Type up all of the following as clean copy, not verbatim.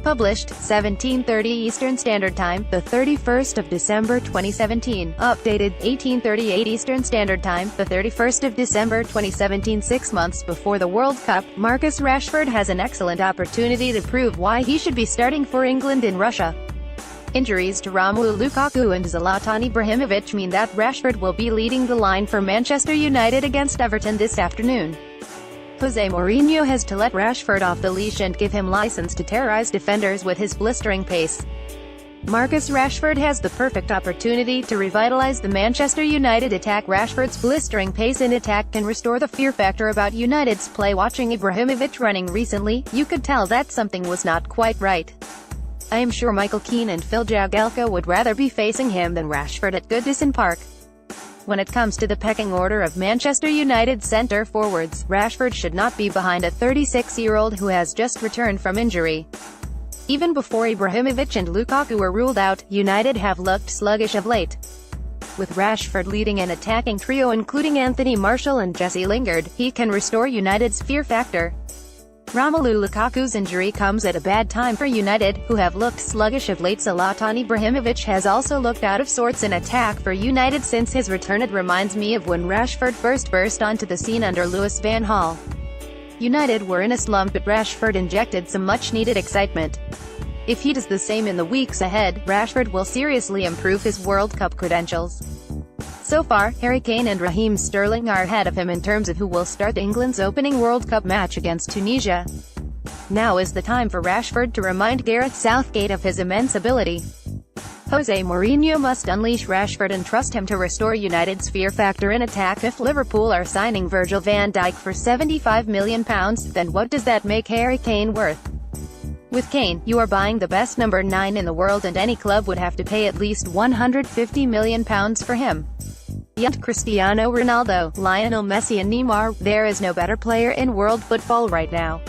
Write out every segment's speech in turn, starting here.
Published, 17:30 Eastern Standard Time, the 31st of December 2017. Updated, 18:38 Eastern Standard Time, the 31st of December 2017. 6 months before the World Cup, Marcus Rashford has an excellent opportunity to prove why he should be starting for England in Russia. Injuries to Romelu Lukaku and Zlatan Ibrahimovic mean that Rashford will be leading the line for Manchester United against Everton this afternoon. Jose Mourinho has to let Rashford off the leash and give him license to terrorize defenders with his blistering pace. Marcus Rashford has the perfect opportunity to revitalize the Manchester United attack. Rashford's blistering pace in attack can restore the fear factor about United's play. Watching Ibrahimovic running recently, you could tell that something was not quite right. I am sure Michael Keane and Phil Jagielka would rather be facing him than Rashford at Goodison Park. When it comes to the pecking order of Manchester United centre-forwards, Rashford should not be behind a 36-year-old who has just returned from injury. Even before Ibrahimovic and Lukaku were ruled out, United have looked sluggish of late. With Rashford leading an attacking trio including Anthony Martial and Jesse Lingard, he can restore United's fear factor. Romelu Lukaku's injury comes at a bad time for United, who have looked sluggish of late. Zlatan Ibrahimovic has also looked out of sorts in attack for United since his return. It reminds me of when Rashford first burst onto the scene under Louis van Gaal. United were in a slump, but Rashford injected some much-needed excitement. If he does the same in the weeks ahead, Rashford will seriously improve his World Cup credentials. So far, Harry Kane and Raheem Sterling are ahead of him in terms of who will start England's opening World Cup match against Tunisia. Now is the time for Rashford to remind Gareth Southgate of his immense ability. Jose Mourinho must unleash Rashford and trust him to restore United's fear factor in attack. If Liverpool are signing Virgil van Dijk for £75 million, then what does that make Harry Kane worth? With Kane, you are buying the best number 9 in the world, and any club would have to pay at least £150 million for him. Beyond Cristiano Ronaldo, Lionel Messi and Neymar, there is no better player in world football right now.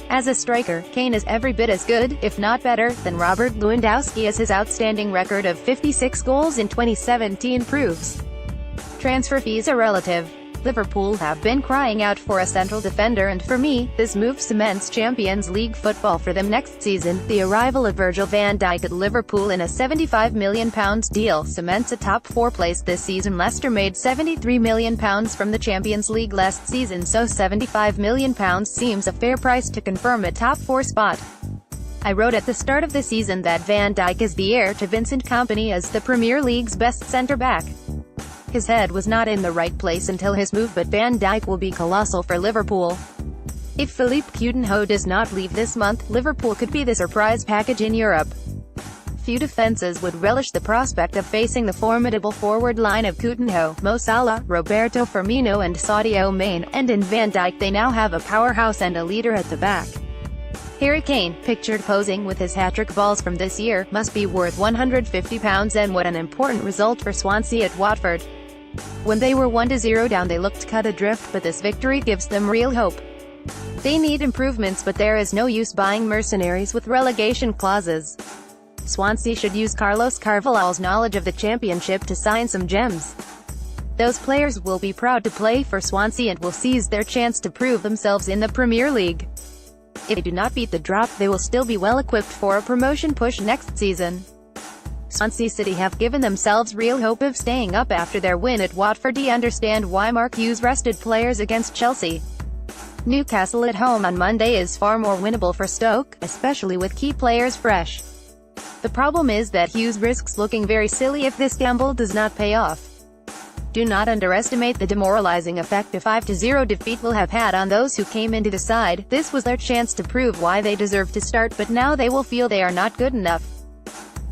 As a striker, Kane is every bit as good, if not better, than Robert Lewandowski, as his outstanding record of 56 goals in 2017 proves. Transfer fees are relative. Liverpool have been crying out for a central defender, and for me, this move cements Champions League football for them next season. The arrival of Virgil van Dijk at Liverpool in a £75 million deal cements a top 4 place this season. Leicester made £73 million from the Champions League last season, so £75 million seems a fair price to confirm a top 4 spot. I wrote at the start of the season that Van Dijk is the heir to Vincent Kompany as the Premier League's best centre-back. His head was not in the right place until his move, but Van Dijk will be colossal for Liverpool. If Philippe Coutinho does not leave this month, Liverpool could be the surprise package in Europe. Few defenses would relish the prospect of facing the formidable forward line of Coutinho, Mo Salah, Roberto Firmino and Sadio Mane, and in Van Dijk they now have a powerhouse and a leader at the back. Harry Kane, pictured posing with his hat-trick balls from this year, must be worth £150, and what an important result for Swansea at Watford. When they were 1-0 down they looked cut adrift, but this victory gives them real hope. They need improvements, but there is no use buying mercenaries with relegation clauses. Swansea should use Carlos Carvalhal's knowledge of the Championship to sign some gems. Those players will be proud to play for Swansea and will seize their chance to prove themselves in the Premier League. If they do not beat the drop, they will still be well equipped for a promotion push next season. Swansea City have given themselves real hope of staying up after their win at Watford. Do you understand why Mark Hughes rested players against Chelsea? Newcastle at home on Monday is far more winnable for Stoke, especially with key players fresh. The problem is that Hughes risks looking very silly if this gamble does not pay off. Do not underestimate the demoralizing effect a 5-0 defeat will have had on those who came into the side. This was their chance to prove why they deserve to start, but now they will feel they are not good enough.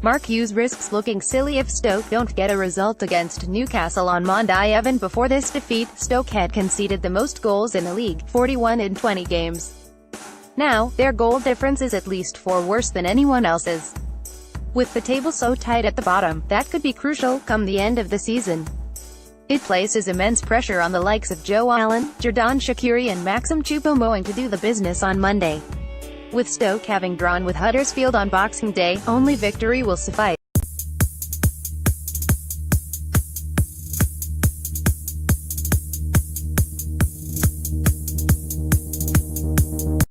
Mark Hughes risks looking silly if Stoke don't get a result against Newcastle on Monday. Even before this defeat, Stoke had conceded the most goals in the league, 41 in 20 games. Now, their goal difference is at least 4 worse than anyone else's. With the table so tight at the bottom, that could be crucial come the end of the season. It places immense pressure on the likes of Joe Allen, Xherdan Shaqiri and Maxim Choupo-Moting to do the business on Monday. With Stoke having drawn with Huddersfield on Boxing Day, only victory will suffice.